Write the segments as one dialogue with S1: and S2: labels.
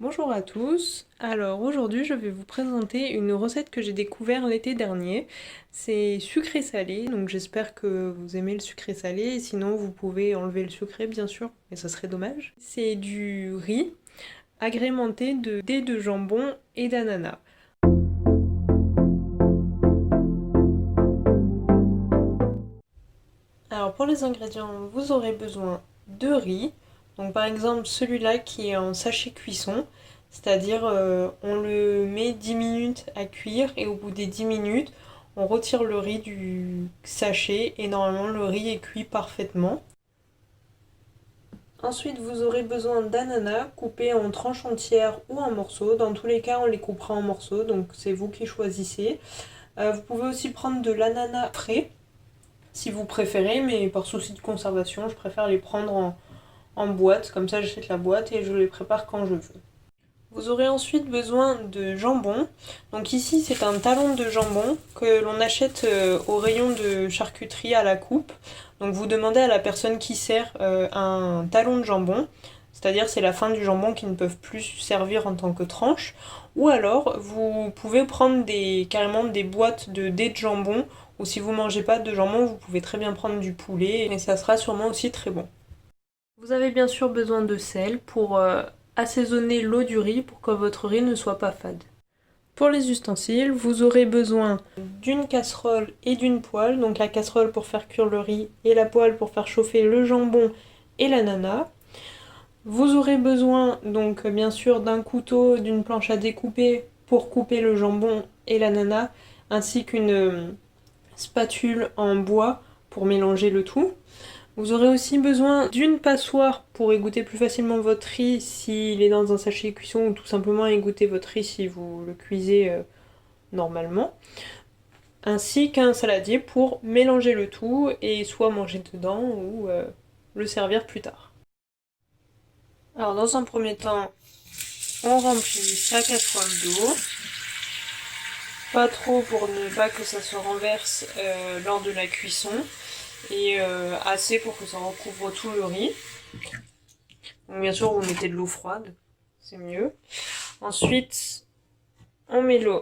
S1: Bonjour à tous, alors aujourd'hui je vais vous présenter une recette que j'ai découvert l'été dernier. C'est sucré salé, donc j'espère que vous aimez le sucré salé, sinon vous pouvez enlever le sucré bien sûr, mais ça serait dommage. C'est du riz agrémenté de dés de jambon et d'ananas. Alors pour les ingrédients, vous aurez besoin de riz, donc par exemple celui-là qui est en sachet cuisson, c'est-à-dire on le met 10 minutes à cuire et au bout des 10 minutes, on retire le riz du sachet et normalement le riz est cuit parfaitement. Ensuite, vous aurez besoin d'ananas coupés en tranches entières ou en morceaux. Dans tous les cas, on les coupera en morceaux, donc c'est vous qui choisissez. Vous pouvez aussi prendre de l'ananas frais si vous préférez, mais par souci de conservation, je préfère les prendre en boîte, comme ça j'achète la boîte et je les prépare quand je veux. Vous aurez ensuite besoin de jambon. Donc ici c'est un talon de jambon que l'on achète au rayon de charcuterie à la coupe. Donc vous demandez à la personne qui sert un talon de jambon, c'est-à-dire c'est la fin du jambon qui ne peuvent plus servir en tant que tranche. Ou alors vous pouvez prendre carrément des boîtes de dés de jambon, ou si vous ne mangez pas de jambon, vous pouvez très bien prendre du poulet et ça sera sûrement aussi très bon. Vous avez bien sûr besoin de sel pour assaisonner l'eau du riz pour que votre riz ne soit pas fade. Pour les ustensiles, vous aurez besoin d'une casserole et d'une poêle, donc la casserole pour faire cuire le riz et la poêle pour faire chauffer le jambon et l'ananas. Vous aurez besoin donc bien sûr d'un couteau, d'une planche à découper pour couper le jambon et l'ananas, ainsi qu'une spatule en bois pour mélanger le tout. Vous aurez aussi besoin d'une passoire pour égoutter plus facilement votre riz s'il est dans un sachet cuisson ou tout simplement égoutter votre riz si vous le cuisez normalement. Ainsi qu'un saladier pour mélanger le tout et soit manger dedans ou le servir plus tard. Alors dans un premier temps, on remplit sa casserole d'eau. Pas trop pour ne pas que ça se renverse lors de la cuisson. Et assez pour que ça recouvre tout le riz. Donc bien sûr vous mettez de l'eau froide, c'est mieux. Ensuite on met l'eau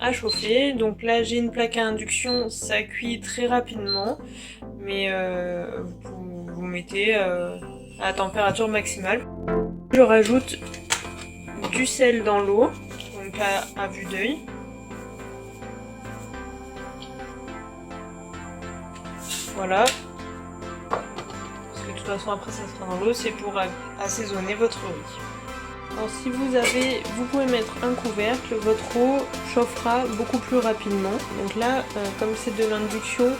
S1: à chauffer. Donc là j'ai une plaque à induction, ça cuit très rapidement, mais vous mettez à la température maximale. Je rajoute du sel dans l'eau, donc à vue d'œil. Voilà. Parce que de toute façon après ça sera dans l'eau, c'est pour assaisonner votre riz. Alors si vous pouvez mettre un couvercle, votre eau chauffera beaucoup plus rapidement. Donc là, comme c'est de l'induction,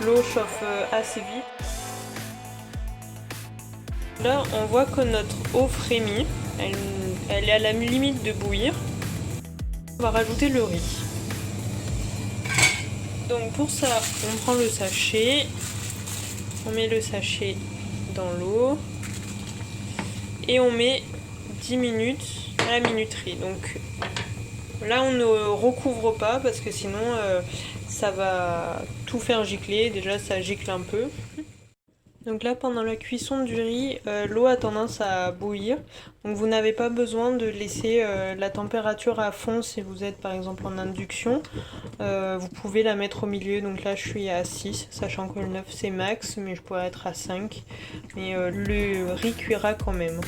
S1: l'eau chauffe assez vite. Là, on voit que notre eau frémit, elle est à la limite de bouillir. On va rajouter le riz. Donc pour ça, on prend le sachet, on met le sachet dans l'eau et on met 10 minutes à la minuterie. Donc là on ne recouvre pas parce que sinon ça va tout faire gicler, déjà ça gicle un peu. Donc là pendant la cuisson du riz, l'eau a tendance à bouillir, donc vous n'avez pas besoin de laisser la température à fond si vous êtes par exemple en induction. Vous pouvez la mettre au milieu, donc là je suis à 6, sachant que le 9 c'est max, mais je pourrais être à 5, mais le riz cuira quand même.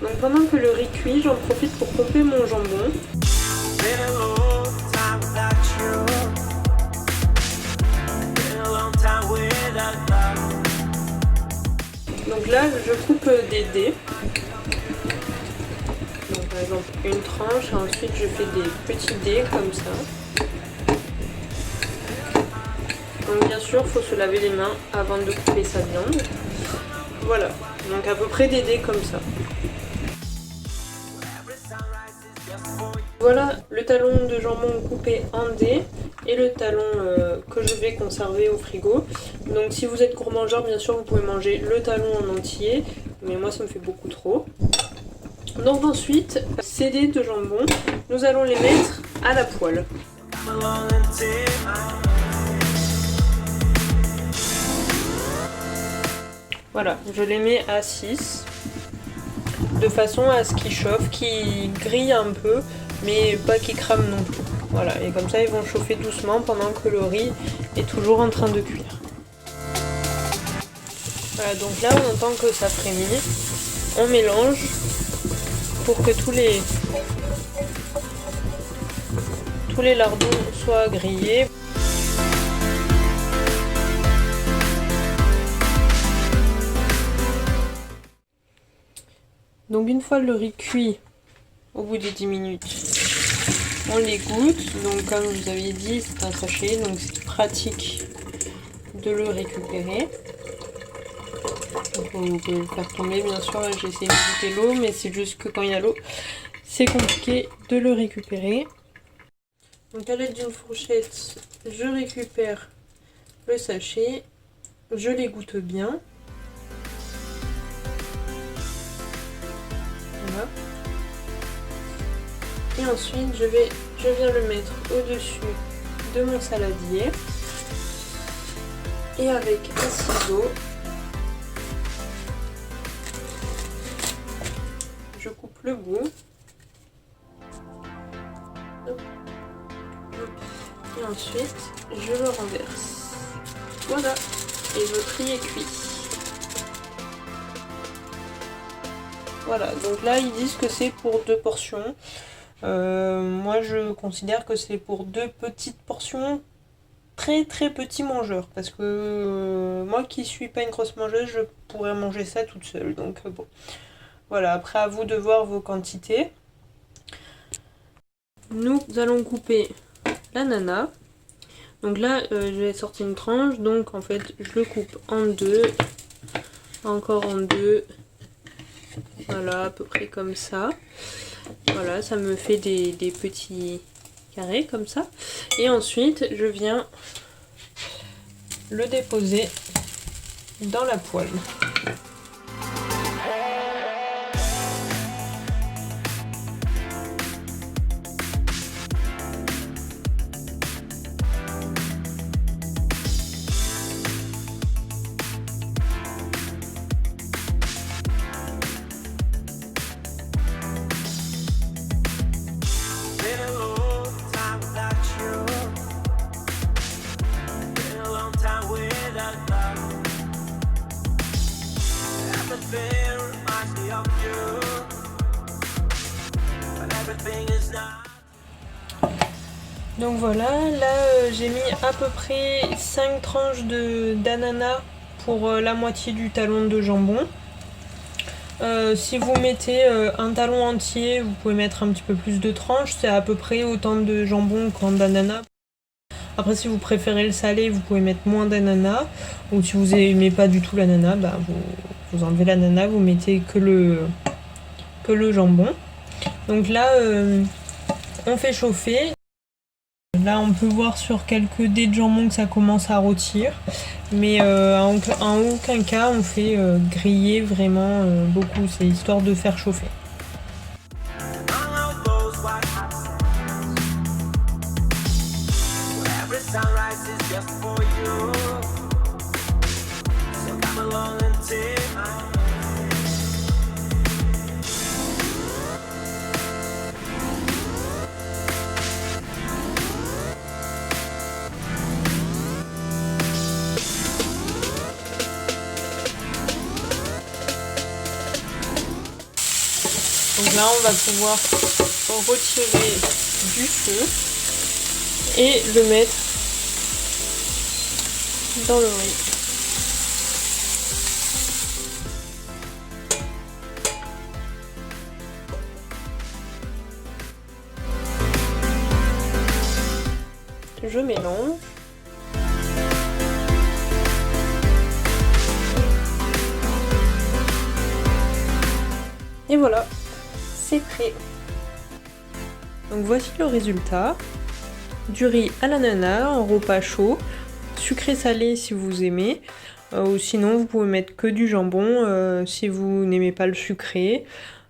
S1: Donc pendant que le riz cuit, j'en profite pour couper mon jambon. Donc là, je coupe des dés. Donc par exemple une tranche, et ensuite je fais des petits dés comme ça. Donc bien sûr, il faut se laver les mains avant de couper sa viande. Voilà, donc à peu près des dés comme ça. Voilà le talon de jambon coupé en dés et le talon que je vais conserver au frigo. Donc si vous êtes gourmandeur, bien sûr vous pouvez manger le talon en entier, mais moi ça me fait beaucoup trop. Donc ensuite, ces dés de jambon, nous allons les mettre à la poêle. Voilà, je les mets à 6. de façon à ce qu'ils chauffent, qu'ils grillent un peu, mais pas qu'ils crament non plus. Voilà, et comme ça ils vont chauffer doucement pendant que le riz est toujours en train de cuire. Voilà, donc là on entend que ça frémit. On mélange pour que tous les lardons soient grillés. Donc une fois le riz cuit, au bout de 10 minutes, on l'égoutte. Donc comme je vous avais dit, c'est un sachet, donc c'est pratique de le récupérer. Donc, vous pouvez le faire tomber, bien sûr. Là j'ai essayé d'éviter l'eau, mais c'est juste que quand il y a l'eau, c'est compliqué de le récupérer. Donc à l'aide d'une fourchette, je récupère le sachet, je l'égoutte bien. Voilà. Et ensuite je viens le mettre au-dessus de mon saladier. Et avec un ciseau, je coupe le bout. Et ensuite, je le renverse. Voilà. Et votre riz est cuit. Voilà, donc là ils disent que c'est pour 2 portions. Moi je considère que c'est pour 2 petites portions, très petits mangeurs. Parce que moi qui suis pas une grosse mangeuse, je pourrais manger ça toute seule. Donc bon. Voilà, après à vous de voir vos quantités. Nous allons couper l'ananas. Donc là j'ai sorti une tranche, donc en fait je le coupe en 2, encore en 2. Voilà, à peu près comme ça. Voilà, ça me fait des petits carrés comme ça. Et ensuite, je viens le déposer dans la poêle. Donc voilà, là j'ai mis à peu près 5 tranches d'ananas pour la moitié du talon de jambon. Si vous mettez un talon entier, vous pouvez mettre un petit peu plus de tranches, c'est à peu près autant de jambon qu'en d'ananas. Après si vous préférez le salé, vous pouvez mettre moins d'ananas, ou si vous n'aimez pas du tout l'ananas, bah, vous enlevez l'ananas, vous mettez que le jambon. Donc là on fait chauffer. Là on peut voir sur quelques dés de jambon que ça commence à rôtir, mais en aucun cas on fait griller vraiment beaucoup, c'est histoire de faire chauffer. Donc là on va pouvoir retirer du feu et le mettre dans le riz. Je mélange. Et voilà, c'est prêt. Donc voici le résultat. Du riz à l'ananas en repas chaud, sucré salé si vous aimez, ou sinon vous pouvez mettre que du jambon si vous n'aimez pas le sucré.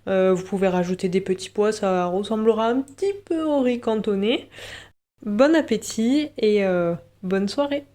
S1: Vous pouvez rajouter des petits pois, ça ressemblera un petit peu au riz cantonais. Bon appétit et bonne soirée!